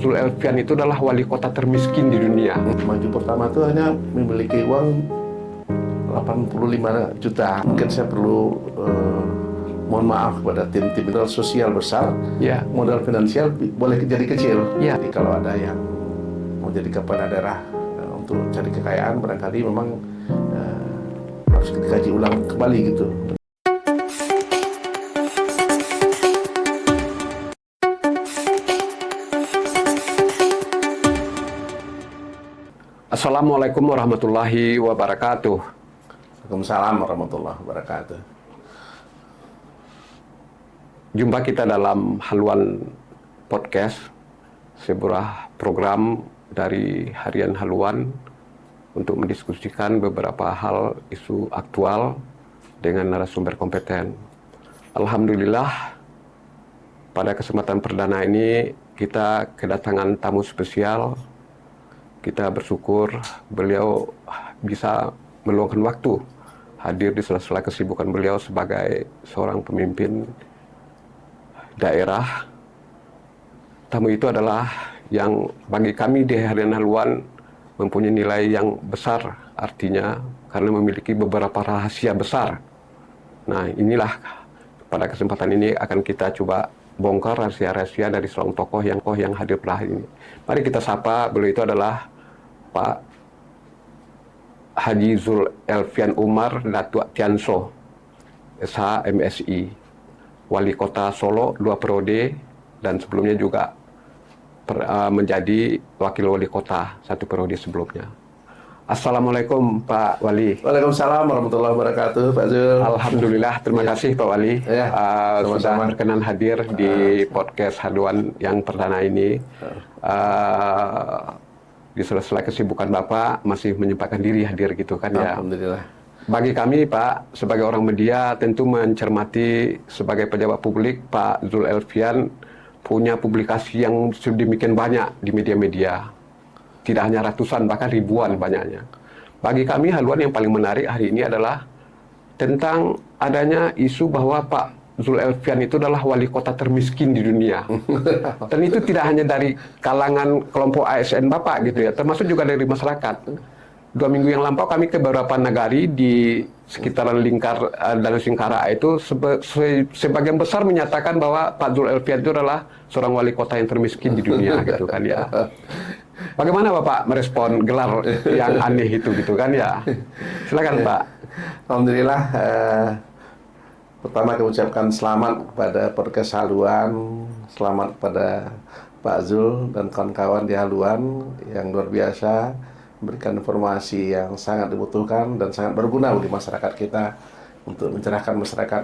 Zul Elfian itu adalah wali kota termiskin di dunia. Maju pertama itu hanya memiliki uang 85 juta. Mungkin saya perlu mohon maaf kepada tim-tim modal sosial besar. Ya. Modal finansial boleh jadi kecil. Ya. Jadi kalau ada yang mau jadi kepala daerah untuk cari kekayaan, barangkali memang harus dikaji ulang kembali gitu. Assalamualaikum warahmatullahi wabarakatuh. Waalaikumsalam warahmatullahi wabarakatuh. Jumpa kita dalam Haluan Podcast, sebuah program dari Harian Haluan untuk mendiskusikan beberapa hal isu aktual dengan narasumber kompeten. Alhamdulillah, pada kesempatan perdana ini kita kedatangan tamu spesial. Kita bersyukur beliau bisa meluangkan waktu hadir di sela-sela kesibukan beliau sebagai seorang pemimpin daerah. Tamu itu adalah yang bagi kami di Harian Haluan mempunyai nilai yang besar artinya karena memiliki beberapa rahasia besar. Nah, inilah pada kesempatan ini akan kita coba bongkar rahasia-rahasia dari seorang tokoh yang hadir pada hari ini. Mari kita sapa, beliau itu adalah Pak Haji Zul Elfian Umar Datuk Tianso, SH MSI, Wali Kota Solo 2 periode, dan sebelumnya juga menjadi Wakil Wali Kota 1 periode sebelumnya. Assalamualaikum Pak Wali. Waalaikumsalam warahmatullahi wabarakatuh, Pak Zul. Alhamdulillah, terima kasih Pak Wali sudah berkenan hadir di podcast Haluan yang perdana ini. Di sela-sela kesibukan Bapak masih menyempatkan diri hadir gitu kan ya. Alhamdulillah. Bagi kami Pak, sebagai orang media tentu mencermati sebagai pejabat publik, Pak Zul Elfian punya publikasi yang sedemikian banyak di media-media. Tidak hanya ratusan, bahkan ribuan banyaknya. Bagi kami haluan yang paling menarik hari ini adalah tentang adanya isu bahwa Pak Zul Elfian itu adalah wali kota termiskin di dunia. Dan itu tidak hanya dari kalangan kelompok ASN Bapak gitu ya, termasuk juga dari masyarakat. 2 minggu yang lampau kami ke beberapa nagari di sekitaran lingkar Danau Singkara itu sebagian besar menyatakan bahwa Pak Zul Elfian itu adalah seorang wali kota yang termiskin di dunia gitu kan ya. Bagaimana Bapak merespon gelar yang aneh itu gitu kan ya? Silakan Pak. Alhamdulillah. Pertama kami ucapkan selamat kepada podcast Haluan, selamat kepada Pak Zul dan kawan-kawan di Haluan yang luar biasa memberikan informasi yang sangat dibutuhkan dan sangat berguna bagi masyarakat kita untuk mencerahkan masyarakat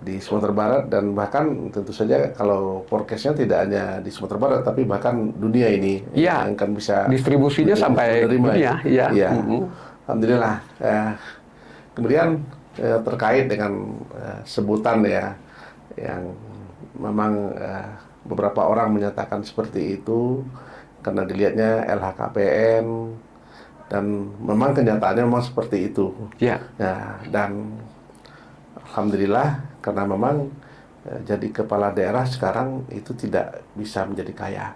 di Sumatera Barat, dan bahkan tentu saja kalau podcastnya tidak hanya di Sumatera Barat tapi bahkan dunia ini yang akan bisa distribusinya sampai dunia. Ya. Alhamdulillah. Kemudian terkait dengan sebutan ya yang memang beberapa orang menyatakan seperti itu karena dilihatnya LHKPN, dan memang kenyataannya memang seperti itu. Nah, dan alhamdulillah karena memang jadi kepala daerah sekarang itu tidak bisa menjadi kaya.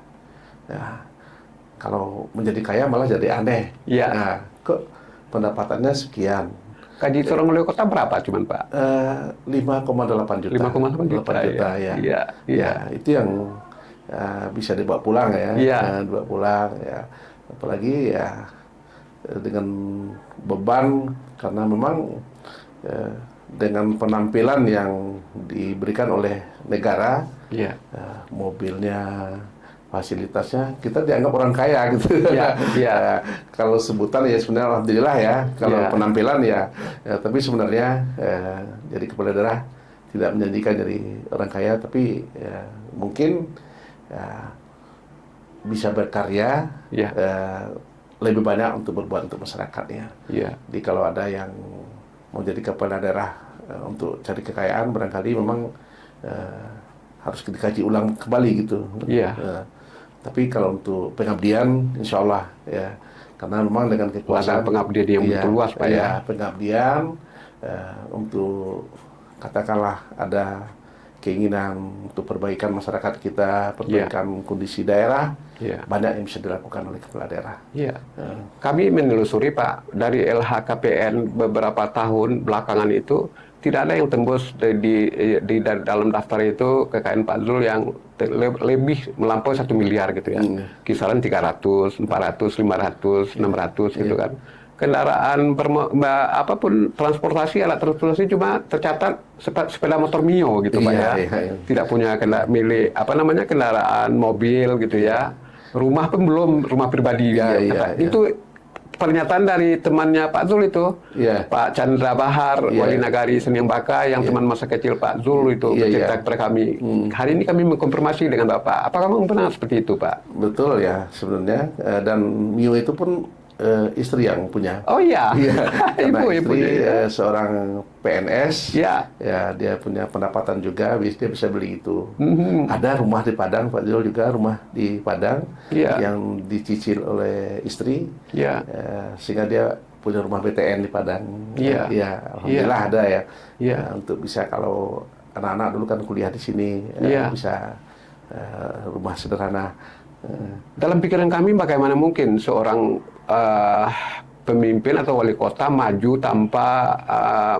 Nah, kalau menjadi kaya malah jadi aneh. Nah, kok pendapatannya sekian? Gaji seorang wali kota berapa cuman Pak? 5,8 juta. 5,8 juta ya. Ya, itu yang bisa dibawa pulang ya. Dibawa pulang ya. Apalagi ya dengan beban karena memang dengan penampilan yang diberikan oleh negara, mobilnya, fasilitasnya, kita dianggap orang kaya gitu. Kalau sebutan ya sebenarnya alhamdulillah ya. Kalau penampilan ya, tapi sebenarnya jadi kepala daerah tidak menjanjikan jadi orang kaya, tapi mungkin bisa berkarya lebih banyak untuk berbuat untuk masyarakatnya. Jadi kalau ada yang mau jadi kepala daerah untuk cari kekayaan, barangkali memang harus dikaji ulang kembali gitu. Tapi kalau untuk pengabdian, insya Allah ya, karena memang dengan kekuasaan pengabdian yang begitu luas Pak pengabdian untuk katakanlah ada keinginan untuk perbaikan masyarakat kita, perbaikan kondisi daerah, banyak yang bisa dilakukan oleh kepala daerah. Kami menelusuri Pak, dari LHKPN beberapa tahun belakangan itu tidak ada yang tembus di dalam daftar itu KKN Pak Zul yang lebih melampaui 1 miliar gitu ya. Kisaran 300, 400, 500, 600 gitu kan. Kendaraan apapun transportasi, alat transportasi cuma tercatat sepeda motor Mio gitu Pak ya. Tidak punya kendaraan mobil gitu ya. Rumah pun belum, rumah pribadi ya. Itu pernyataan dari temannya Pak Zul itu, Pak Chandra Bahar, Wali Nagari Seniang Baka, yang teman masa kecil Pak Zul itu bercerita kepada kami. Hari ini kami mengkonfirmasi dengan Bapak, apakah memang benar seperti itu Pak? Betul ya sebenarnya, dan Mio itu pun istri yang punya. Oh iya, karena istri seorang PNS, ya dia punya pendapatan juga, dia bisa beli itu. Ada rumah di Padang, Pak Zul juga rumah di Padang yang dicicil oleh istri, sehingga dia punya rumah BTN di Padang. Alhamdulillah ada ya, untuk bisa kalau anak-anak dulu kan kuliah di sini, bisa rumah sederhana. Dalam pikiran kami bagaimana mungkin seorang pemimpin atau wali kota maju tanpa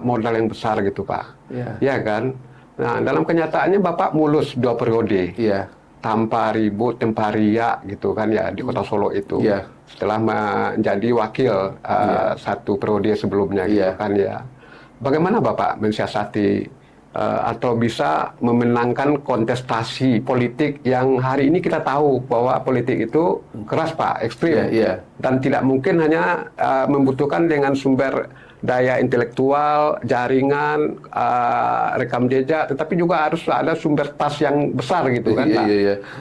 modal yang besar gitu Pak, ya kan? Nah dalam kenyataannya Bapak mulus 2 periode, tanpa ribut, tanpa riak gitu kan ya di Kota Solo itu. Setelah menjadi wakil 1 periode sebelumnya gitu kan ya. Bagaimana Bapak mensiasati atau bisa memenangkan kontestasi politik yang hari ini kita tahu bahwa politik itu keras Pak, ekstrim, dan tidak mungkin hanya membutuhkan dengan sumber daya intelektual, jaringan, rekam jejak, tetapi juga harus ada sumber tas yang besar gitu kan Pak.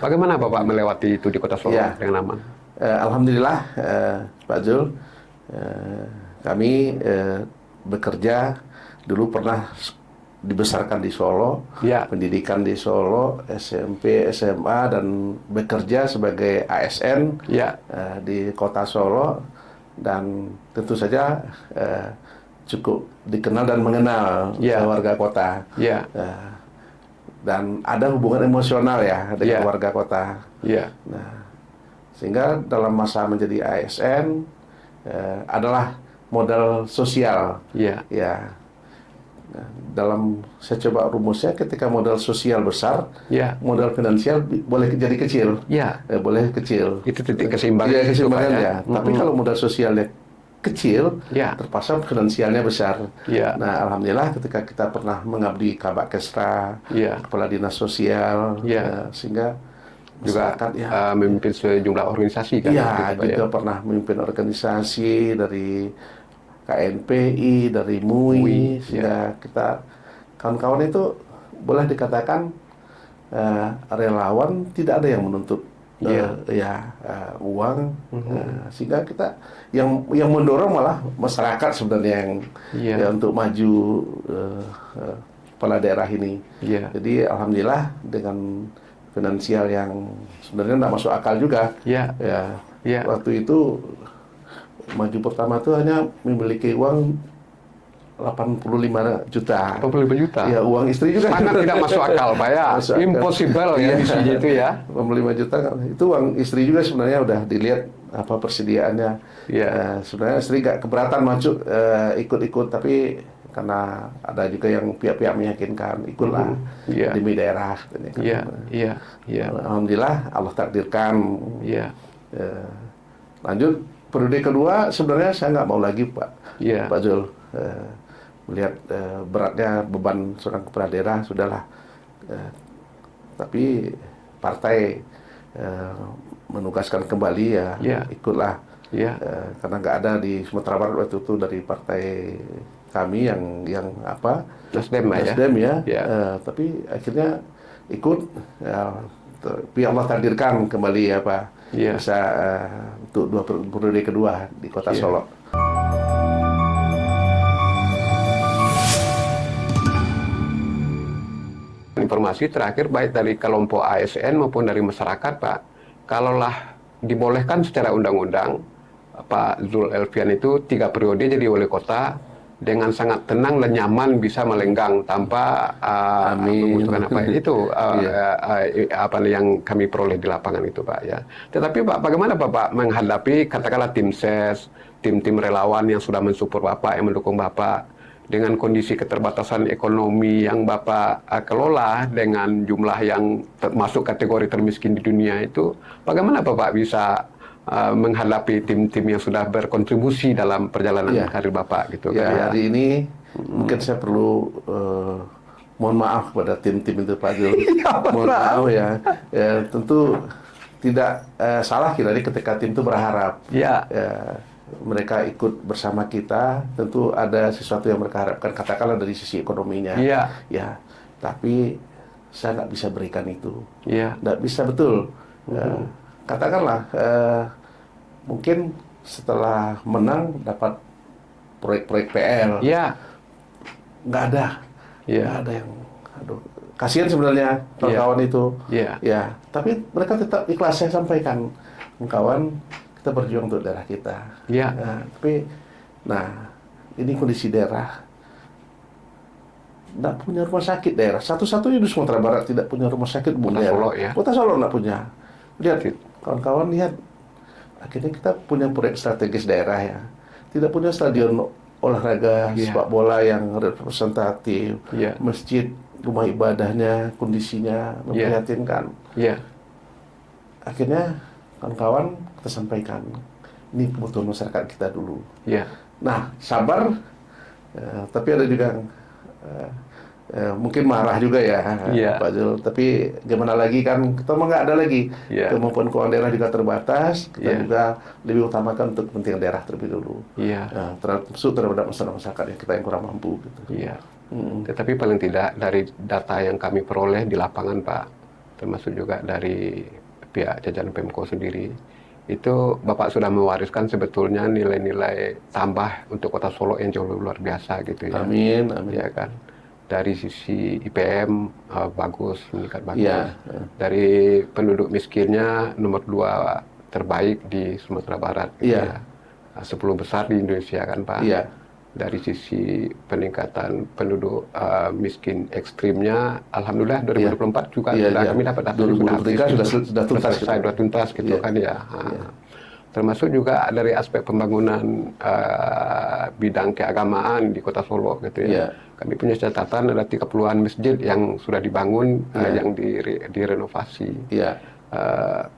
Bagaimana Bapak melewati itu di Kota Solo dengan aman? Alhamdulillah Pak Zul, kami bekerja dulu pernah dibesarkan di Solo, pendidikan di Solo, SMP, SMA, dan bekerja sebagai ASN di Kota Solo, dan tentu saja cukup dikenal dan mengenal warga kota, dan ada hubungan emosional ya dengan warga kota. Nah, sehingga dalam masa menjadi ASN adalah modal sosial. Nah, dalam saya coba rumusnya, ketika modal sosial besar, modal finansial boleh jadi kecil, boleh kecil. Itu titik keseimbangan. Keseimbangannya. Tapi kalau modal sosialnya kecil, terpaksa finansialnya besar. Nah, alhamdulillah ketika kita pernah mengabdi Kabak Kesra, Kepala Dinas Sosial, sehingga juga memimpin sejumlah organisasi kan? Juga pernah memimpin organisasi dari KNPI, dari MUI, sehingga kita kawan-kawan itu boleh dikatakan relawan, tidak ada yang menuntut uang, sehingga kita yang mendorong malah masyarakat sebenarnya yang untuk maju kepala daerah ini. Jadi alhamdulillah dengan finansial yang sebenarnya tidak masuk akal juga. Waktu itu maju pertama itu hanya memiliki uang 85 juta. 85 juta? Ya, uang istri juga. Sangat tidak masuk akal, Pak ya. Impossible ya misinya itu ya. 85 juta, itu uang istri juga sebenarnya udah dilihat apa persediaannya. Sebenarnya istri gak keberatan maju ikut-ikut, tapi karena ada juga yang pihak-pihak meyakinkan, ikutlah demi daerah. Alhamdulillah Allah takdirkan. Lanjut. Periode kedua sebenarnya saya nggak mau lagi Pak Zul, melihat beratnya beban seorang kepala daerah, sudahlah. Tapi partai menugaskan kembali ikutlah, karena nggak ada di Sumatera Barat waktu itu dari partai kami yang Nasdem ya. Tapi akhirnya ikut, tapi Allah takdirkan kembali bisa untuk periode kedua di Kota Solo. Informasi terakhir baik dari kelompok ASN maupun dari masyarakat Pak, kalaulah dibolehkan secara undang-undang Pak Zul Elfian itu 3 periode jadi wali kota, dengan sangat tenang dan nyaman bisa melenggang tanpa membutuhkan apa itu apa yang kami peroleh di lapangan itu Pak ya. Tetapi Pak, bagaimana Bapak menghadapi katakanlah tim ses, tim-tim relawan yang sudah mensupport Bapak, yang mendukung Bapak dengan kondisi keterbatasan ekonomi yang Bapak kelola dengan jumlah yang masuk kategori termiskin di dunia itu, bagaimana Bapak bisa menghadapi tim-tim yang sudah berkontribusi dalam perjalanan karir Bapak gitu kan ya. Hari ini mungkin saya perlu mohon maaf kepada tim-tim itu Pak Jul. Mohon maaf ya. Tentu tidak salah kita ketika tim itu berharap. Mereka ikut bersama kita, tentu ada sesuatu yang mereka harapkan, katakanlah dari sisi ekonominya. Tapi saya nggak bisa berikan itu. Nggak bisa betul. Katakanlah mungkin setelah menang dapat proyek-proyek PL, nggak ada yang, aduh, kasihan sebenarnya kawan-kawan itu, tapi mereka tetap ikhlas. Saya sampaikan, kawan, kita berjuang untuk daerah kita. Ini kondisi daerah, nggak punya rumah sakit daerah. Satu-satunya di Sumatera Barat tidak punya rumah sakit Kota Solo nggak punya. Lihat, kawan-kawan lihat. Akhirnya kita punya proyek strategis daerah ya. Tidak punya stadion olahraga sepak bola yang representatif, masjid, rumah ibadahnya, kondisinya memprihatinkan. Akhirnya kawan-kawan kita sampaikan, ini kebutuhan masyarakat kita dulu. Nah, sabar, tapi ada juga mungkin marah juga ya, Pak Zul. Tapi gimana lagi kan, kita mah nggak ada lagi. Kemampuan keuangan daerah juga terbatas. Kita juga lebih utamakan untuk kepentingan daerah terlebih dulu. Terhadap masyarakat yang kita yang kurang mampu. Gitu. Tetapi paling tidak dari data yang kami peroleh di lapangan Pak, termasuk juga dari pihak jajaran Pemko sendiri, itu Bapak sudah mewariskan sebetulnya nilai-nilai tambah untuk Kota Solo yang jauh lebih luar biasa gitu ya. Amin. Ya kan. Dari sisi IPM bagus, meningkat bagus. Dari penduduk miskinnya nomor 2 terbaik di Sumatera Barat. Gitu ya. 10 besar di Indonesia kan Pak. Dari sisi peningkatan penduduk miskin ekstrimnya, alhamdulillah 2024 juga kami dapat data 2023 sudah tuntas gitu kan ya. Termasuk juga dari aspek pembangunan bidang keagamaan di Kota Solo gitu ya. Kami punya catatan ada 30-an masjid yang sudah dibangun, yang direnovasi.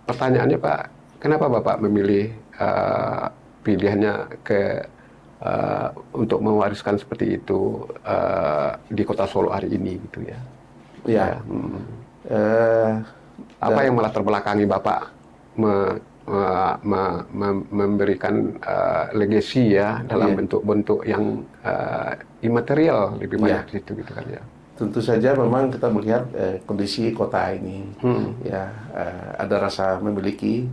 Pertanyaannya Pak, kenapa Bapak memilih pilihannya untuk mewariskan seperti itu di Kota Solo hari ini gitu ya? Apa yang malah terbelakangi Bapak memberikan legacy ya dalam bentuk-bentuk yang imaterial lebih banyak di situ gitu kan ya. Tentu saja memang kita melihat kondisi kota ini, ada rasa memiliki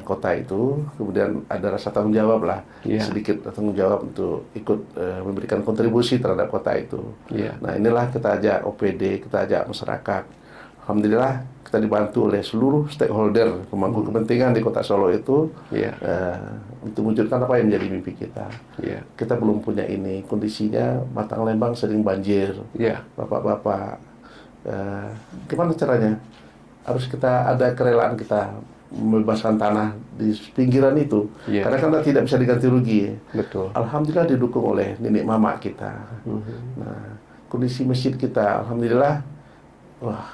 kota itu, kemudian ada rasa tanggung jawab lah, sedikit tanggung jawab untuk ikut memberikan kontribusi terhadap kota itu. Nah inilah kita ajak OPD, kita ajak masyarakat. Alhamdulillah kita dibantu oleh seluruh stakeholder pemangku kepentingan di Kota Solo itu untuk mewujudkan apa yang menjadi mimpi kita. Kita belum punya ini, kondisinya Batang Lembang sering banjir. Bapak-bapak, gimana caranya? Harus kita ada kerelaan kita membebaskan tanah di pinggiran itu, karena kan tidak bisa diganti rugi. Alhamdulillah didukung oleh nenek mama kita. Nah, kondisi masjid kita, alhamdulillah,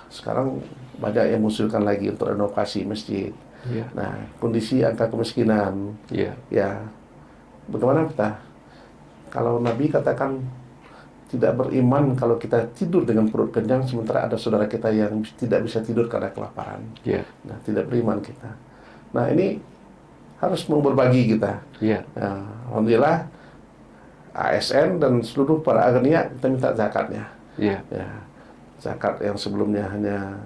sekarang banyak yang mengusulkan lagi untuk renovasi masjid. Nah, kondisi angka kemiskinan, bagaimana kita? Kalau Nabi katakan tidak beriman kalau kita tidur dengan perut kenyang, sementara ada saudara kita yang tidak bisa tidur karena kelaparan. Nah, tidak beriman kita. Nah, ini harus mau berbagi kita. Nah, alhamdulillah, ASN dan seluruh para aghnia kita minta zakatnya. Zakat yang sebelumnya hanya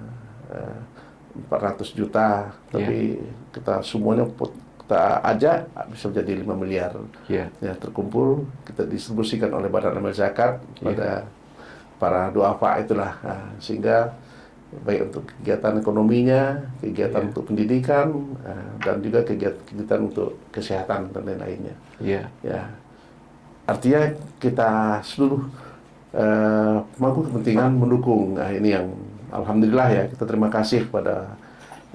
400 juta, tapi kita semuanya kita ajak bisa menjadi 5 miliar. Terkumpul, kita distribusikan oleh Badan Amal Zakat pada para duafa itulah, sehingga baik untuk kegiatan ekonominya, kegiatan untuk pendidikan, dan juga kegiatan untuk kesehatan dan lain-lainnya. artinya kita seluruh mampu kepentingan mendukung. Nah, ini yang alhamdulillah ya, kita terima kasih kepada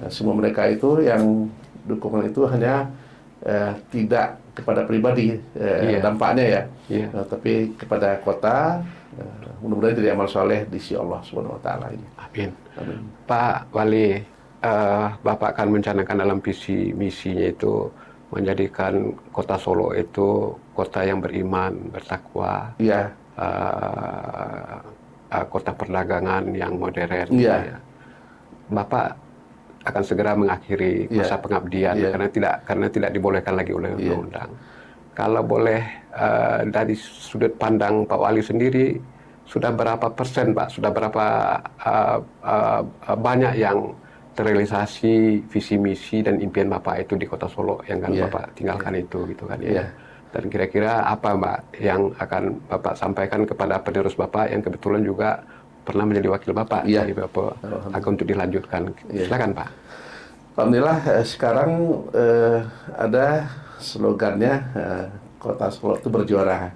semua mereka itu yang dukungan itu hanya tidak kepada pribadi dampaknya ya, tapi kepada kota. Mudah-mudahan jadi amal soleh di sisi Allah Subhanahu Wa Taala ini. Amin. Amin. Pak Wali, Bapak akan mencanangkan dalam visi misinya itu menjadikan kota Solo itu kota yang beriman, bertakwa. Iya. Kota perdagangan yang modern. Ya. Bapak akan segera mengakhiri masa pengabdian karena tidak dibolehkan lagi oleh undang-undang. Kalau boleh dari sudut pandang Pak Wali sendiri, sudah berapa persen Pak? Sudah berapa banyak yang terrealisasi visi misi dan impian Bapak itu di Kota Solo yang kan Bapak tinggalkan itu gitu kan ya. Dan kira-kira apa Mbak yang akan Bapak sampaikan kepada penerus Bapak yang kebetulan juga pernah menjadi wakil Bapak di Bapak agar untuk dilanjutkan. Silakan Pak. Alhamdulillah sekarang ada slogannya Kota Solo itu berjuara.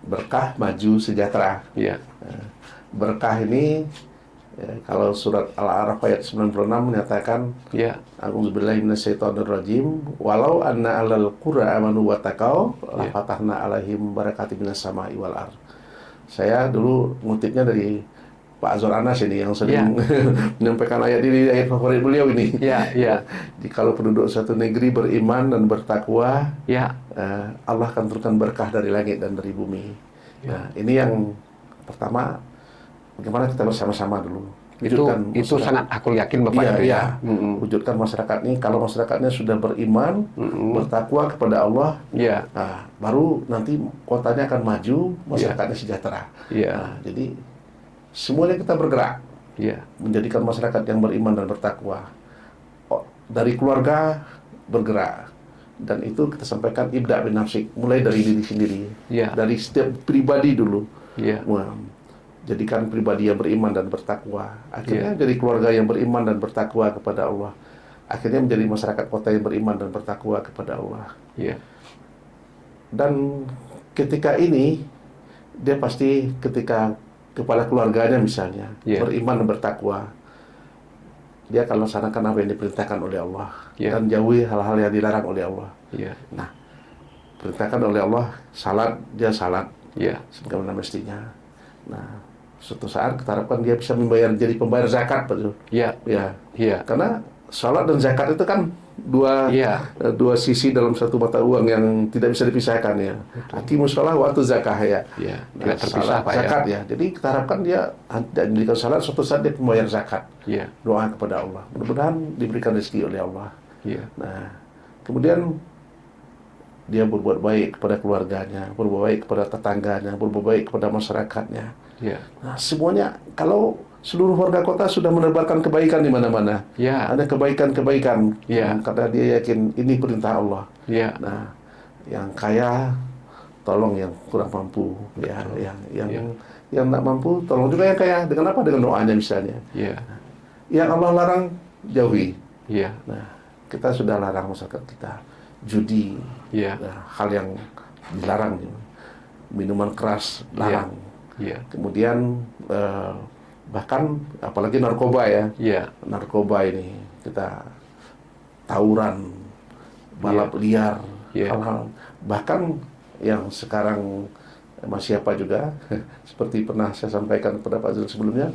Berkah, maju, sejahtera. Berkah ini kalau surat Al-A'raf ayat 96 menyatakan A'udzubillahi minasyaitonirrajim walau anna alal qura amanu wattaqau la fatahna alaihim barakatim minas sama'i wal ardh. Saya dulu ngutipnya dari Pak Azwar Anas ini yang sering menyampaikan ayat ini, ayat favorit beliau ini. Jadi kalau penduduk suatu negeri beriman dan bertakwa, Allah akan turunkan berkah dari langit dan dari bumi. Nah, ini yang pertama, bagaimana kita bersama-sama dulu. Itu sangat aku yakin Bapak itu ya. Wujudkan masyarakat ini, kalau masyarakatnya sudah beriman, bertakwa kepada Allah, nah, baru nanti kotanya akan maju, masyarakatnya sejahtera. Nah, jadi semuanya kita bergerak, menjadikan masyarakat yang beriman dan bertakwa. Dari keluarga bergerak, dan itu kita sampaikan ibda' bin nafsik, mulai dari diri sendiri, dari setiap pribadi dulu. Jadikan pribadi yang beriman dan bertakwa. Akhirnya jadi keluarga yang beriman dan bertakwa kepada Allah. Akhirnya menjadi masyarakat kota yang beriman dan bertakwa kepada Allah. Dan ketika ini, dia pasti ketika kepala keluarganya misalnya beriman dan bertakwa, dia akan melaksanakan apa yang diperintahkan oleh Allah dan jauhi hal-hal yang dilarang oleh Allah. Nah, perintahkan oleh Allah salat, dia salat sebagaimana mestinya. Nah, suatu saat kita harapkan dia bisa jadi pembayar zakat, betul. Karena salat dan zakat itu kan dua sisi dalam satu mata uang yang tidak bisa dipisahkan ya. Aqimus shalah wa atuz zakah ya. Tidak terpisah Pak zakat ya. Jadi kita harapkan dia diberikan salat, suatu saat dia pembayar zakat. Doa kepada Allah. Mudah-mudahan diberikan rezeki oleh Allah. Nah, kemudian dia berbuat baik kepada keluarganya, berbuat baik kepada tetangganya, berbuat baik kepada masyarakatnya. Nah, semuanya kalau seluruh warga kota sudah menebarkan kebaikan di mana-mana, ada kebaikan-kebaikan, karena dia yakin ini perintah Allah. Nah, yang kaya tolong yang kurang mampu, yang tak mampu tolong juga yang kaya. Dengan apa? Dengan doanya misalnya. Yang Allah larang jauhi. Nah, kita sudah larang masyarakat kita judi, hal yang dilarang, minuman keras larang. Kemudian bahkan apalagi narkoba narkoba ini kita tawuran, balap liar, hal-hal bahkan yang sekarang masih apa juga seperti pernah saya sampaikan kepada Pak Zul sebelumnya.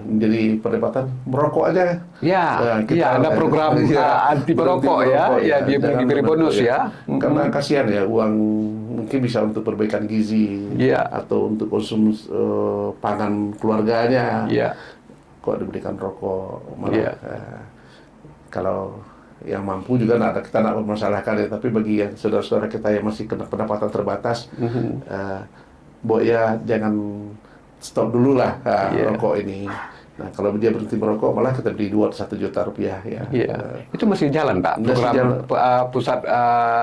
Menjadi perdebatan merokok aja. Kita ada program anti merokok dia diberi bonus karena kasihan ya, uang mungkin bisa untuk perbaikan gizi atau untuk konsumsi pangan keluarganya. Kok diberikan rokok malah kalau yang mampu juga kita nak mempermasalahkan ya, tapi bagi yang saudara-saudara kita yang masih kena pendapatan terbatas, jangan stop dulu lah rokok ini. Nah, kalau dia berhenti merokok, malah kita beri reward 1 juta rupiah Itu masih jalan Pak? Program pusat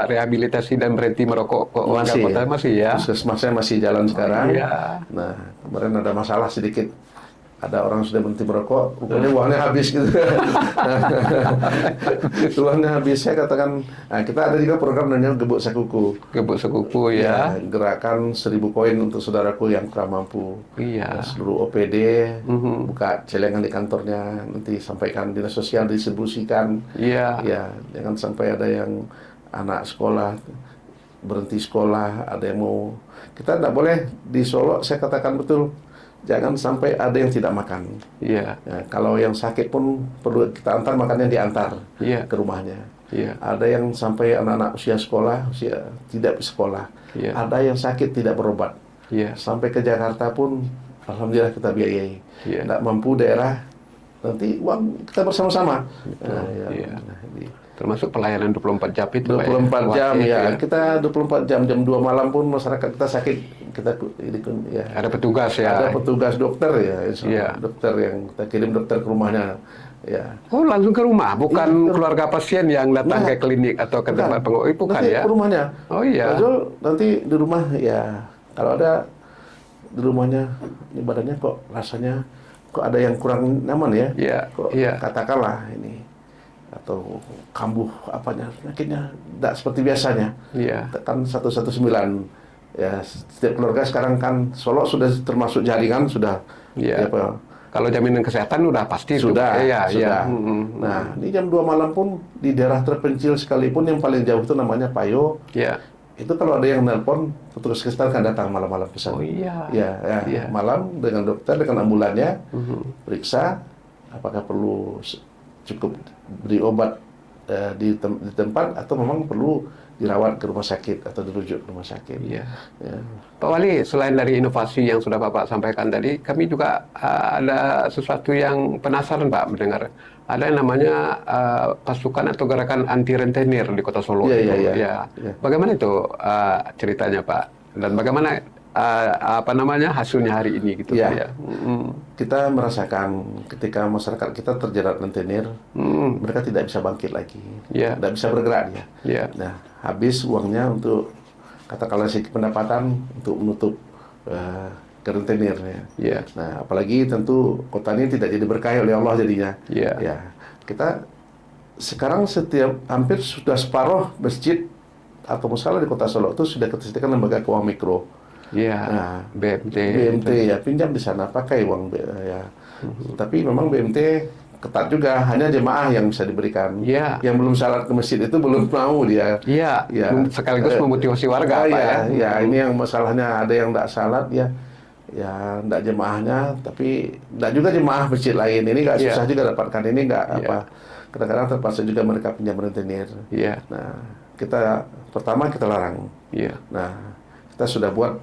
rehabilitasi dan berhenti merokok warga kota masih Puskesmasnya masih jalan sekarang. Nah, kemarin ada masalah sedikit ada orang sudah berhenti merokok, rupanya uangnya habis gitu. Uangnya habis, saya katakan, nah, kita ada juga program namanya Gebuk Sekuku. Gebuk Sekuku ya. Gerakan 1.000 koin untuk saudaraku yang kurang mampu. Iya. Seluruh OPD, buka celengan di kantornya, nanti sampaikan dinas sosial, distribusikan. Iya. Ya, jangan sampai ada yang anak sekolah berhenti sekolah, ada yang mau. Kita tidak boleh di Solo, saya katakan betul, jangan sampai ada yang tidak makan. Iya. Ya, kalau yang sakit pun perlu kita antar, makannya diantar Iya. ke rumahnya. Iya. Ada yang sampai anak-anak usia sekolah, usia tidak sekolah. Iya. Ada yang sakit tidak berobat. Iya. Sampai ke Jakarta pun, alhamdulillah kita biayai. Iya. Tidak mampu daerah, nanti uang kita bersama-sama. Iya. Termasuk pelayanan 24 jam itu 24 jam ya. ya. Kita 24 jam, jam 2 malam pun masyarakat kita sakit, kita ya. Ada petugas ya. Ada petugas dokter ya. Iya. Dokter yang kita kirim dokter ke rumahnya. Ya. Oh, langsung ke rumah, bukan Iya, keluarga pasien yang datang ke klinik atau ke tempat pengobatan, bukan nanti ya? ke rumahnya. Oh iya. Betul, nanti di rumah ya. Kalau ada di rumahnya, ini badannya kok rasanya kok ada yang kurang nyaman ya. Iya. Kok Iya. katakanlah ini atau kambuh apanya, penyakitnya tidak seperti biasanya. Iya. Tekan 119. Ya, setiap keluarga sekarang kan Solo sudah termasuk jaringan sudah. Iya. Ya, apa, Kalau jaminan kesehatan udah pasti sudah, itu. Iya, sudah. iya. Nah, ini jam 2 malam pun di daerah terpencil sekalipun yang paling jauh itu namanya Payo. Iya. Itu kalau ada yang nelpon, petugas kesehatan kan datang malam-malam ke sana. Oh iya. Ya, malam dengan dokter, dengan ambulannya, periksa apakah perlu cukup beri obat di tempat atau memang perlu dirawat ke rumah sakit atau dirujuk ke rumah sakit. Iya. Ya. Pak Wali, selain dari inovasi yang sudah Bapak sampaikan tadi, kami juga ada sesuatu yang penasaran Pak mendengar. Ada yang namanya pasukan atau gerakan anti rentenir di Kota Solo. Iya. Ya. Bagaimana itu ceritanya Pak? Dan bagaimana hasilnya hari ini gitu ya. Kita merasakan ketika masyarakat kita terjerat rentenir, mereka tidak bisa bangkit lagi, tidak bisa bergerak dia. Nah, habis uangnya untuk katakanlah segi pendapatan untuk menutup rentenir ya. Nah, apalagi tentu kota ini tidak jadi berkah oleh Allah jadinya. Ya, kita sekarang hampir sudah separuh masjid atau musola di Kota Solo itu sudah kita sediakan lembaga keuangan mikro. Nah, BMT ya, pinjam di sana pakai uang ya. Tapi memang BMT ketat juga, hanya jemaah yang bisa diberikan. Yang belum salat ke masjid itu belum mau dia. Sekaligus memotivasi warga Pak ya. Ini yang masalahnya, ada yang tidak salat ya tidak jemaahnya, tapi tidak juga jemaah masjid lain. Ini nggak susah juga dapatkan, ini nggak apa. Kadang-kadang terpaksa juga mereka pinjam rentenir. Nah, pertama kita larang. Nah, kita sudah buat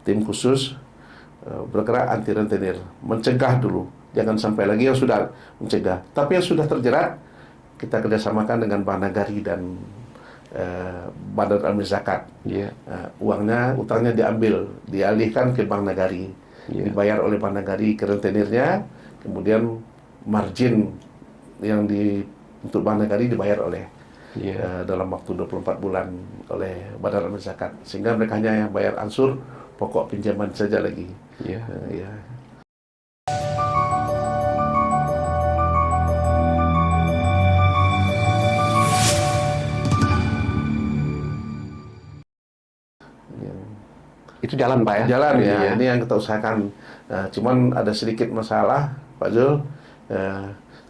tim khusus bergerak anti rentenir, mencegah dulu, jangan sampai lagi yang sudah mencegah. Tapi yang sudah terjerat, kita kerjasamakan dengan Bank Nagari dan Badan Amil Zakat. Utangnya diambil, dialihkan ke Bank Nagari, dibayar oleh Bank Nagari ke rentenirnya, kemudian margin yang untuk Bank Nagari dibayar oleh dalam waktu 24 bulan oleh Badan Amil Zakat, sehingga mereka hanya yang bayar ansur pokok pinjaman saja lagi. Itu jalan Pak ya? Jalan ya. Ini yang kita usahakan. Cuman ada sedikit masalah Pak Zul.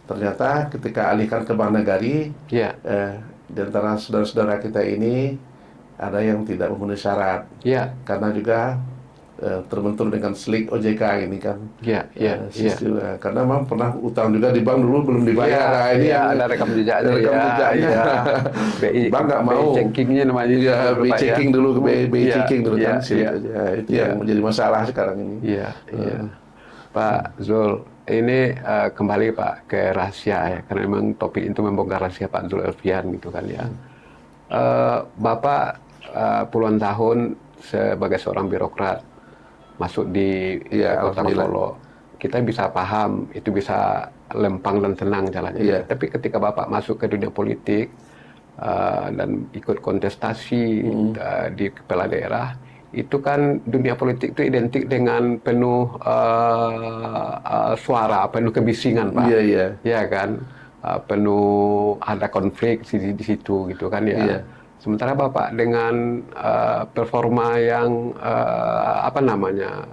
Ternyata ketika alihkan ke Bank Nagari, di antara saudara-saudara kita ini ada yang tidak memenuhi syarat, karena juga terbentur dengan slik OJK ini kan. Karena memang pernah utang juga di bank dulu belum dibayar. Ini yang ada rekam jejaknya. Bank nggak mau. BI checkingnya namanya. BI checking dulu, BI checking dulu kan. Itu yang menjadi masalah sekarang ini. Pak Zul, ini kembali Pak ke rahasia ya, karena memang topik itu membongkar rahasia Pak Zul Elfian gitu kan ya. Bapak puluhan tahun sebagai seorang birokrat masuk di Kota Solo, kita bisa paham itu bisa lempang dan tenang jalannya. Tapi ketika Bapak masuk ke dunia politik dan ikut kontestasi di kepala daerah, itu kan dunia politik itu identik dengan penuh suara, penuh kebisingan, Pak. Iya, iya. Ya kan, penuh ada konflik di situ gitu kan ya. Iya. Sementara Bapak dengan performa yang apa namanya,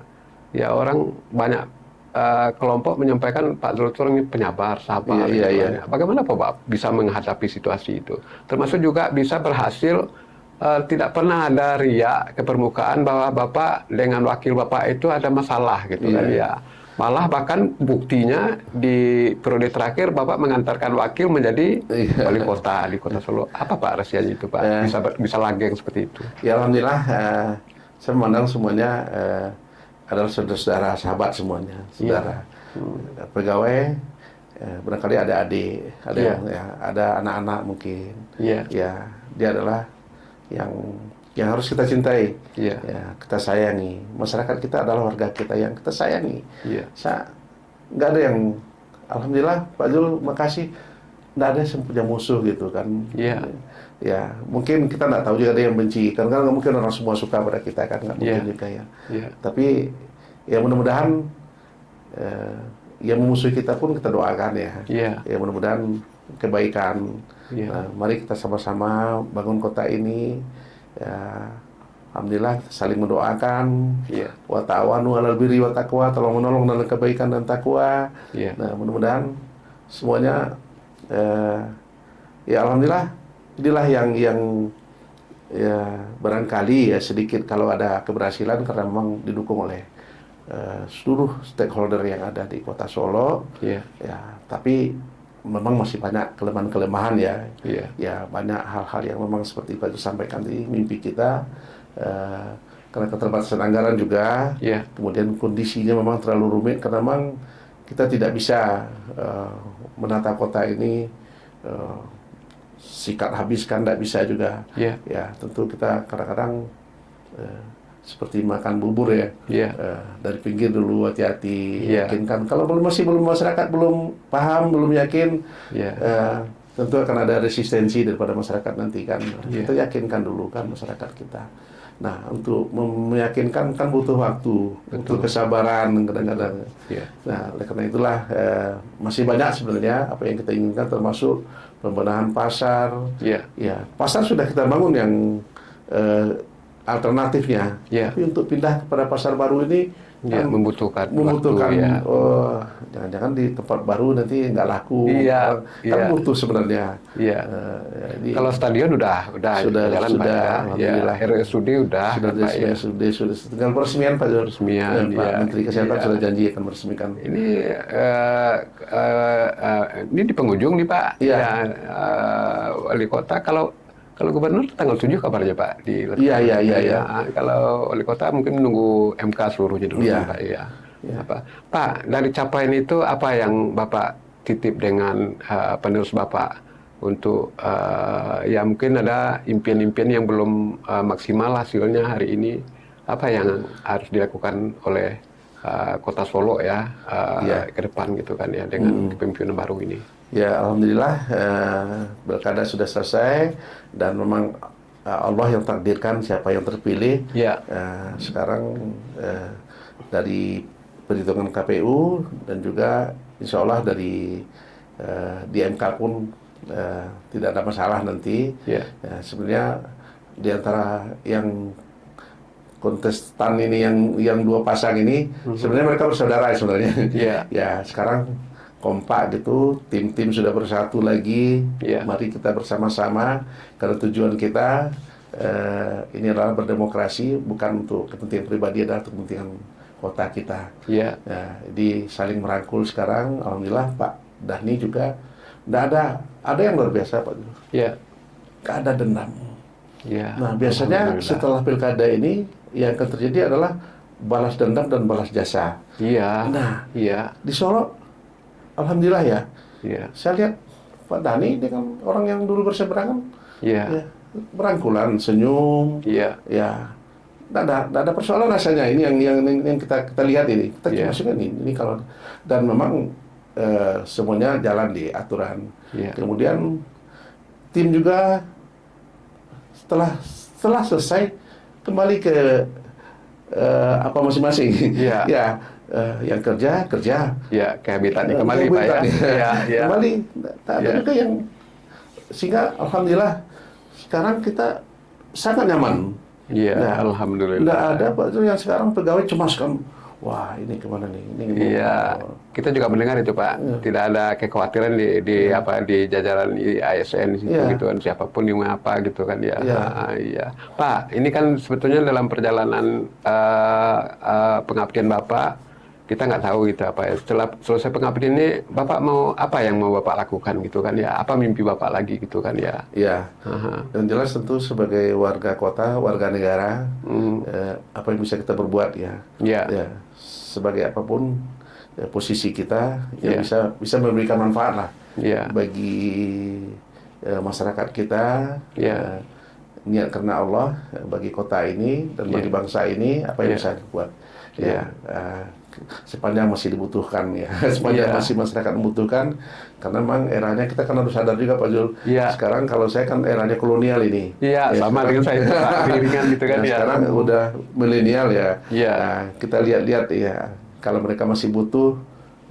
ya orang banyak kelompok menyampaikan Pak Zulkifli ini penyabar, sabar. Iya, gitu iya, kan iya. ya. Bagaimana Bapak bisa menghadapi situasi itu? Termasuk juga bisa berhasil. Tidak pernah ada riak ke permukaan bahwa Bapak dengan wakil Bapak itu ada masalah gitu kan Iya. ya. Malah bahkan buktinya di periode terakhir Bapak mengantarkan wakil menjadi Iya. wali kota di Kota Solo. Apa Pak rahasianya itu Pak? Bisa langgeng seperti itu? Ya alhamdulillah, saya memandang semuanya adalah saudara-saudara, sahabat semuanya, saudara. Pegawai, barangkali ada adik, ada Iya. ya, ada anak-anak mungkin. Iya. Ya, dia adalah yang harus kita cintai, Iya. ya, kita sayangi. Masyarakat kita adalah warga kita yang kita sayangi. Iya. Nggak ada yang, alhamdulillah Pak Zul, makasih, nggak ada yang punya musuh gitu kan. Iya. Ya, mungkin kita nggak tahu juga ada yang benci, karena nggak mungkin orang semua suka pada kita kan, nggak mungkin Iya. juga ya. Iya. Tapi ya mudah-mudahan yang memusuhi kita pun kita doakan ya. Iya. Ya mudah-mudahan kebaikan. Iya. Nah, mari kita sama-sama bangun kota ini. Ya, alhamdulillah kita saling mendoakan. Iya. Wa ta'awanu 'alal birri wa taqwa, tolong menolong dalam kebaikan dan takwa. Iya. Nah, mudah-mudahan semuanya ya alhamdulillah inilah yang ya barangkali ya sedikit kalau ada keberhasilan karena memang didukung oleh seluruh stakeholder yang ada di Kota Solo. Iya. Ya, tapi memang masih banyak kelemahan-kelemahan ya. Iya. Ya, banyak hal-hal yang memang seperti Pak Ju sampaikan tadi, mimpi kita karena keterbatasan anggaran juga. Iya. Kemudian kondisinya memang terlalu rumit karena memang kita tidak bisa menata kota ini sikat habiskan, tidak bisa juga. Iya. Ya, tentu kita kadang-kadang seperti makan bubur ya. Iya. Dari pinggir dulu, hati-hati, Iya. yakinkan. Kalau masih belum masyarakat belum paham, belum yakin, Iya. tentu akan ada resistensi daripada masyarakat nanti kan. Iya. Kita yakinkan dulu kan masyarakat kita. Nah, untuk meyakinkan kan butuh waktu, butuh kesabaran kadang-kadang. Iya. Nah, oleh karena itulah masih banyak sebenarnya apa yang kita inginkan, termasuk pembenahan pasar. Iya. Ya, pasar sudah kita bangun yang alternatifnya. Iya. Tapi untuk pindah kepada pasar baru ini Ya, kan membutuhkan waktu, ya. oh, jangan-jangan di tempat baru nanti nggak laku. Iya, Kan iya. butuh sebenarnya. Iya. Jadi Kalau stadion udah Sudah, jalan Pak ya. alhamdulillah. Ya, RSUD udah sudah kan, Pak, ya. sudah tinggal peresmian Pak Jor. Peresmian, Pak iya. Menteri Kesehatan Iya. sudah janji akan meresmikan. Ini di penghujung nih Pak. Iya. Ya, wali kota kalau gubernur tanggal 7 kabarnya Pak di Iya. Kalau wali kota mungkin menunggu MK seluruhnya dulu Iya. Pak. Iya. Pak, dari capaian itu apa yang Bapak titip dengan penerus Bapak untuk ya mungkin ada impian-impian yang belum maksimal hasilnya hari ini, apa yang harus dilakukan oleh Kota Solo ya ke depan gitu kan ya dengan kepemimpinan baru ini? Ya, alhamdulillah pilkada sudah selesai dan memang Allah yang takdirkan siapa yang terpilih. Ya. Sekarang dari perhitungan KPU dan juga insya Allah dari di MK pun tidak ada masalah nanti. Ya. Sebenarnya di antara yang kontestan ini yang dua pasang ini sebenarnya mereka bersaudara sebenarnya. Ya. Ya, sekarang kompak gitu, tim-tim sudah bersatu lagi. Ya. Mari kita bersama-sama karena tujuan kita ini adalah berdemokrasi, bukan untuk kepentingan pribadi, adalah untuk kepentingan kota kita. Ya. Ya, jadi saling merangkul sekarang. Alhamdulillah Pak Dhani juga tidak ada yang luar biasa Pak. Ya. Nggak ada dendam. Ya. Nah, biasanya setelah pilkada ini yang akan terjadi adalah balas dendam dan balas jasa. Iya. Nah, iya. di Solo, alhamdulillah ya. Iya. Saya lihat Pak Dhani dengan orang yang dulu berseberangan, Iya. ya, berangkulan, senyum, Iya. ya, nggak ada persoalan rasanya. Ini yang kita lihat ini. Kita Iya. maksudnya ini kalau dan memang semuanya jalan di aturan. Iya. Kemudian tim juga setelah selesai kembali ke apa masing-masing. Iya. Ya, yang kerja. Ya, ke habitatnya kembali Pak ya. Iya. Kembali. Ada juga yang, sehingga alhamdulillah sekarang kita sangat nyaman. Iya, Nah, alhamdulillah. nggak ada Pak yang sekarang pegawai cemas kan. Wah, ini kemana nih? Iya, kita juga mendengar itu Pak. Tidak ada kekhawatiran di jajaran ASN gitu kan, siapapun yang apa gitu kan ya. Iya. Pak, ini kan sebetulnya dalam perjalanan pengabdian Bapak, kita nggak tahu gitu apa ya. Setelah selesai pengabdian ini, Bapak mau apa yang mau Bapak lakukan gitu kan ya? Apa mimpi Bapak lagi gitu kan ya? Iya. Yang jelas tentu sebagai warga kota, warga negara, apa yang bisa kita berbuat ya. Ya, sebagai apapun posisi kita, ya bisa memberikan manfaat lah bagi masyarakat kita. Niat karena Allah bagi kota ini dan bagi bangsa ini, apa yang bisa dibuat. Sepanjang masih dibutuhkan ya, sepanjang masih masyarakat membutuhkan, karena memang eranya kita kan harus sadar juga Pak Jul. Sekarang kalau saya kan eranya kolonial ini. Sama dengan saya piringan gitu kan ya. Sekarang udah milenial ya. Nah, kita lihat-lihat ya, kalau mereka masih butuh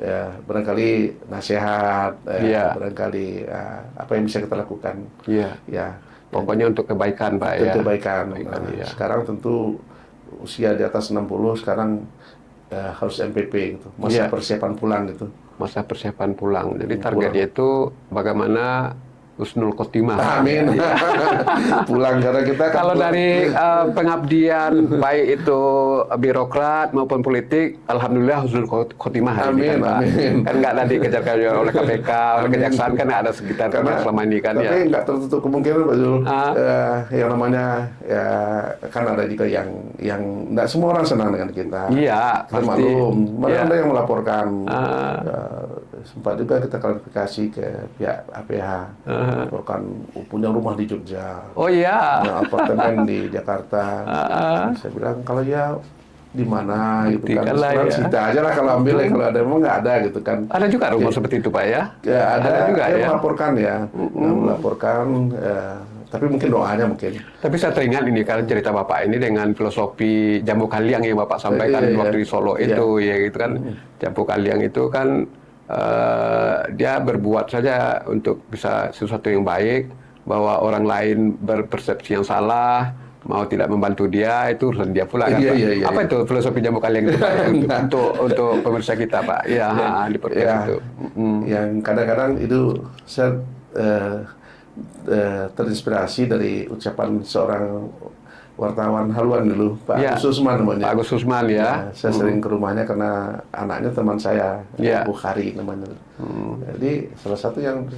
ya, barangkali nasihat, barangkali apa yang bisa kita lakukan. Pokoknya untuk kebaikan Pak ya. Untuk kebaikan. Sekarang tentu usia di atas 60 sekarang harus MPP gitu, masa persiapan pulang gitu. Masa persiapan pulang. Jadi targetnya itu bagaimana husnul khotimah. Amin. Pulang karena kita kan kalau dari pengabdian baik itu birokrat maupun politik, alhamdulillah husnul khotimah hari ini kan Pak. Kan nggak ada dikejar-kejar oleh KPK, oleh kejaksaan kan ada sekitar selama ini kan tapi ya. Tapi nggak tertutup kemungkinan Pak Zul. Yang namanya ya kan ada juga yang nggak semua orang senang dengan kita. Iya, pasti. Maklum, ada yang melaporkan. Sempat juga kita klarifikasi ke pihak APH. Melaporkan punya rumah di Jogja. Oh iya. Apartemen di Jakarta. Saya bilang kalau ya di mana gitu kan. Sekarang sita aja lah kalau ambil kalau ada, memang nggak ada gitu kan. Ada juga rumah seperti itu Pak ya? Ya ada juga ya. Melaporkan ya. Melaporkan. Tapi mungkin doanya mungkin. Tapi saya teringat ini kan cerita Bapak ini dengan filosofi Jambu Kaliang yang Bapak sampaikan waktu di Solo itu ya gitu kan. Jambu Kaliang itu kan dia berbuat saja untuk bisa sesuatu yang baik, bahwa orang lain berpersepsi yang salah, mau tidak membantu dia, itu urusan dia pula kan Pak. Apa itu filosofi Jambu Kaliang itu Pak? untuk pemirsa kita Pak. Di podcast itu. Yang kadang-kadang itu saya terinspirasi dari ucapan seorang wartawan haluan dulu, Pak Agus Susman namanya. Pak Agus Susman ya. Saya sering ke rumahnya karena anaknya teman saya, Bukhari namanya. Jadi salah satu yang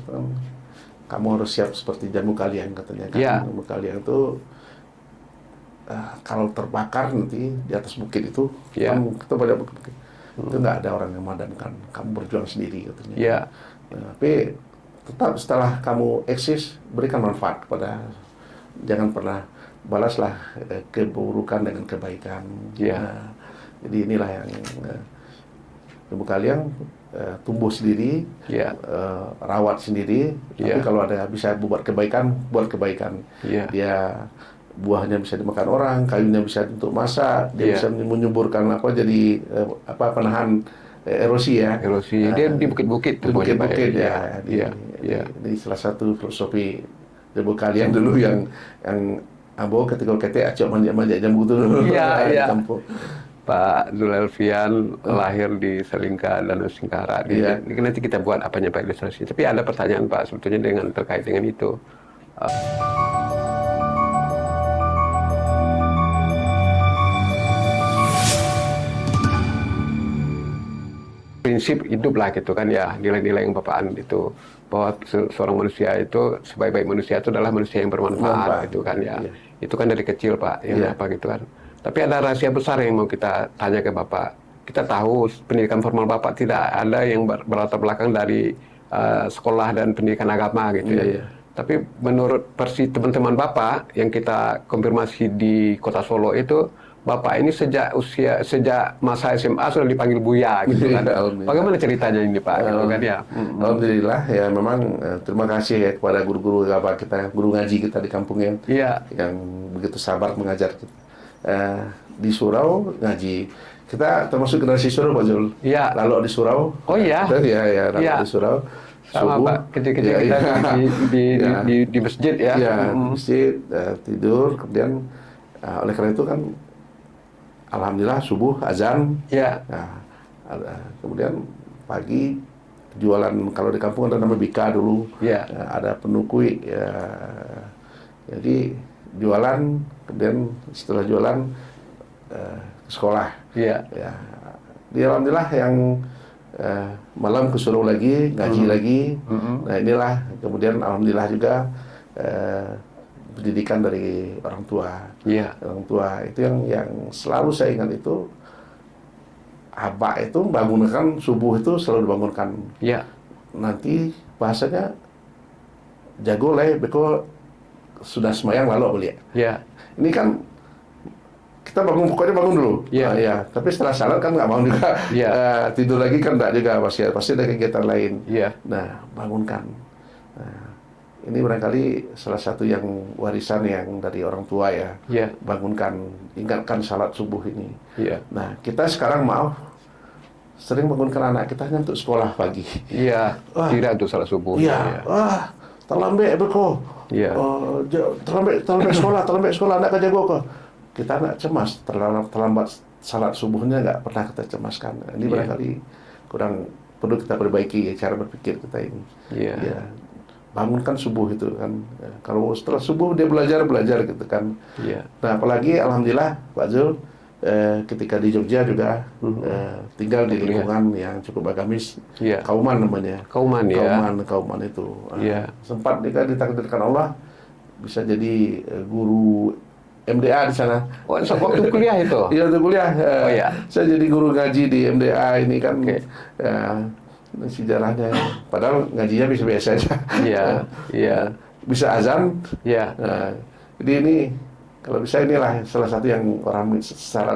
kamu harus siap seperti Jambu Kaliang katanya. Jambu Kaliang itu kalau terbakar nanti di atas bukit itu, kita pada bukit itu nggak ada orang yang memadamkan. Kamu berjuang sendiri katanya. Tapi tetap setelah kamu eksis, berikan manfaat kepada, jangan pernah balaslah keburukan dengan kebaikan. Jadi inilah yang Jambu Kaliang tumbuh sendiri, rawat sendiri. Tapi kalau ada bisa buat kebaikan, buat kebaikan. Dia buahnya bisa dimakan orang, kayunya bisa untuk masak, dia bisa menyuburkan jadi penahan erosi ya. Erosi. Dia di bukit-bukit. Di bukit-bukit ya. Ini salah satu filosofi Jambu Kaliang dulu yang Ambo ketika kita acok manjak jambu itu di kampung. Pak Zul Elfian lahir di Selingkah dan Singkara. Nanti kita buat apanya Pak ilustrasi. Tapi ada pertanyaan Pak sebetulnya terkait dengan itu. Prinsip hidup lah gitu kan ya, nilai-nilai yang Bapak itu, bahwa seorang manusia itu, sebaik-baik manusia itu adalah manusia yang bermanfaat gitu kan ya. Itu kan dari kecil Pak, apa gitu kan. Tapi ada rahasia besar yang mau kita tanya ke Bapak. Kita tahu pendidikan formal Bapak tidak ada yang berlatar belakang dari sekolah dan pendidikan agama gitu ya. Tapi menurut versi teman-teman Bapak yang kita konfirmasi di Kota Solo itu, Bapak ini sejak masa SMA sudah dipanggil Buya gitu kan. Bagaimana ceritanya ini Pak? Gitu kan ya. Alhamdulillah ya, memang terima kasih ya kepada guru-guru kita, guru ngaji kita di kampung yang begitu sabar mengajar kita. di surau ngaji. Kita termasuk generasi surau, Pak Zul. Iya. Lalu di surau. Oh iya. Ya, lalu di surau. Sama Subuh, Pak, kecil-kecil kita di masjid ya. Iya, di masjid, tidur, kemudian oleh karena itu kan alhamdulillah subuh azan. Iya. Nah, kemudian pagi jualan, kalau di kampung ada nama bika dulu. Iya. Ada penukui ya. Jadi jualan, kemudian setelah jualan ke sekolah. Iya. Ya. Di alhamdulillah yang malam ke surau lagi, ngaji lagi. Nah inilah kemudian alhamdulillah juga pendidikan dari orang tua. Iya. Orang tua itu yang selalu saya ingat itu, abah itu bangunkan subuh itu selalu dibangunkan. Iya. Nanti bahasanya jago leh, beko sudah semayang lalu beliau. Iya. Ini kan kita bangun, pokoknya bangun dulu. Iya. Ya. Tapi setelah salat kan nggak bangun juga. Iya. Tidur lagi kan nggak juga, pasti ada kegiatan lain. Iya. Nah, bangunkan. Nah, ini barangkali salah satu yang warisan yang dari orang tua ya. Iya. Bangunkan, ingatkan salat subuh ini. Iya. Nah, kita sekarang maaf sering bangunkan anak kita hanya untuk sekolah pagi. Iya. Tidak untuk salat subuh. Iya. Wah, terlambat beko. Iya. Terlambat sekolah, anak kerja gua kok. Kita nggak cemas, terlambat salat subuhnya nggak pernah kita cemaskan. Ini barangkali kurang perlu kita perbaiki ya, cara berpikir kita ini. Iya. Ya, bangunkan subuh itu kan. Ya, kalau setelah subuh dia belajar gitu kan. Iya. Nah apalagi alhamdulillah Pak Zul, ketika di Jogja juga tinggal di lingkungan yang cukup agamis. Iya. Kauman namanya. Kauman ya. Kauman itu. Iya. Sempat dia ditakdirkan Allah bisa jadi guru MDA di sana. Oh, waktu kuliah itu? Iya, waktu kuliah. Oh iya. Saya jadi guru ngaji di MDA ini kan. Sejarahnya. Padahal ngajinya biasa-biasa aja. Iya. Iya. Bisa azan. Iya. Jadi ini kalau bisa inilah salah satu yang orang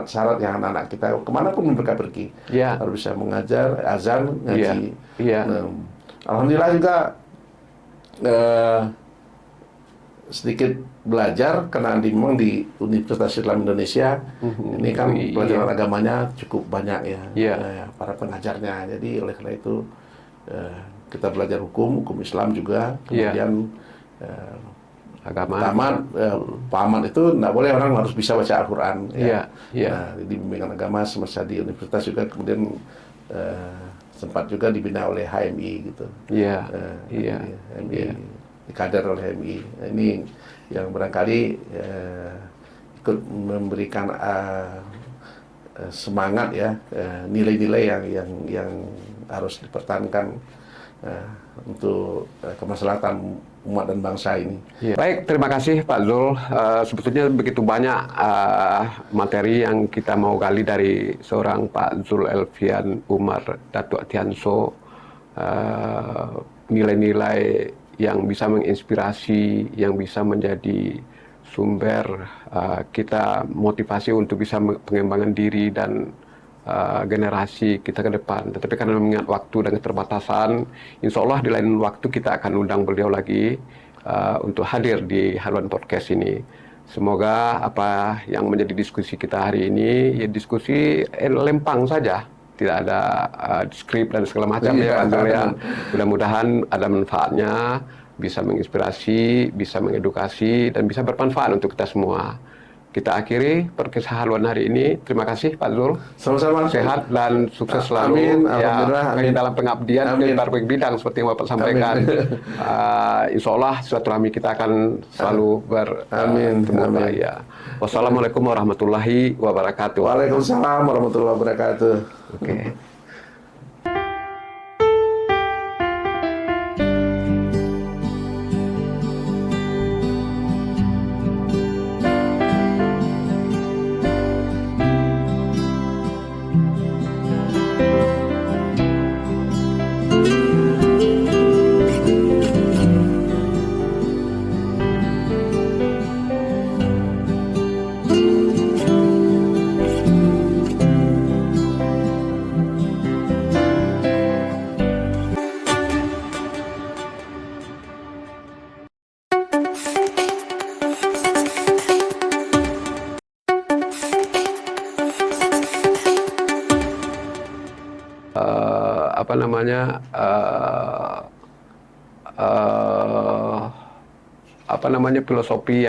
syarat yang anak-anak kita kemanapun mereka pergi harus bisa mengajar azan ngaji. Iya. Nah, alhamdulillah juga sedikit belajar karena memang di Universitas Islam Indonesia ini kan pelajaran agamanya cukup banyak ya, para pengajarnya. Jadi oleh karena itu kita belajar hukum Islam juga, kemudian agama. Pak Ahmad itu tidak boleh orang harus bisa baca Al-Quran. Iya. Nah, di bimbingan agama semasa di universitas juga kemudian sempat juga dibina oleh HMI gitu. Iya. HMI. Dikader oleh HMI. Ini yang barangkali ikut memberikan semangat ya, nilai-nilai yang harus dipertahankan untuk kemaslahatan umat dan bangsa ini. Ya. Baik, terima kasih Pak Zul. Sebetulnya begitu banyak materi yang kita mau gali dari seorang Pak Zul Elfian Umar Datuk Tianso, nilai-nilai yang bisa menginspirasi, yang bisa menjadi sumber kita motivasi untuk bisa pengembangan diri dan generasi kita ke depan. Tetapi karena mengingat waktu dan keterbatasan, insya Allah di lain waktu kita akan undang beliau lagi untuk hadir di Haluan Podcast ini. Semoga apa yang menjadi diskusi kita hari ini, ya diskusi lempang saja. Tidak ada skrip dan segala macam ya. Mudah-mudahan ada manfaatnya, bisa menginspirasi, bisa mengedukasi, dan bisa bermanfaat untuk kita semua. Kita akhiri podcast haluan hari ini. Terima kasih Pak Zul. Sama-sama. Sehat dan sukses selalu. Amin. Alhamdulillah. Amin. Dalam pengabdian di berbagai bidang seperti yang Bapak sampaikan. Insya Allah silaturahmi kita akan selalu bertemu. Ya. Wassalamualaikum warahmatullahi wabarakatuh. Waalaikumsalam warahmatullahi wabarakatuh. Oke. apa namanya filosofi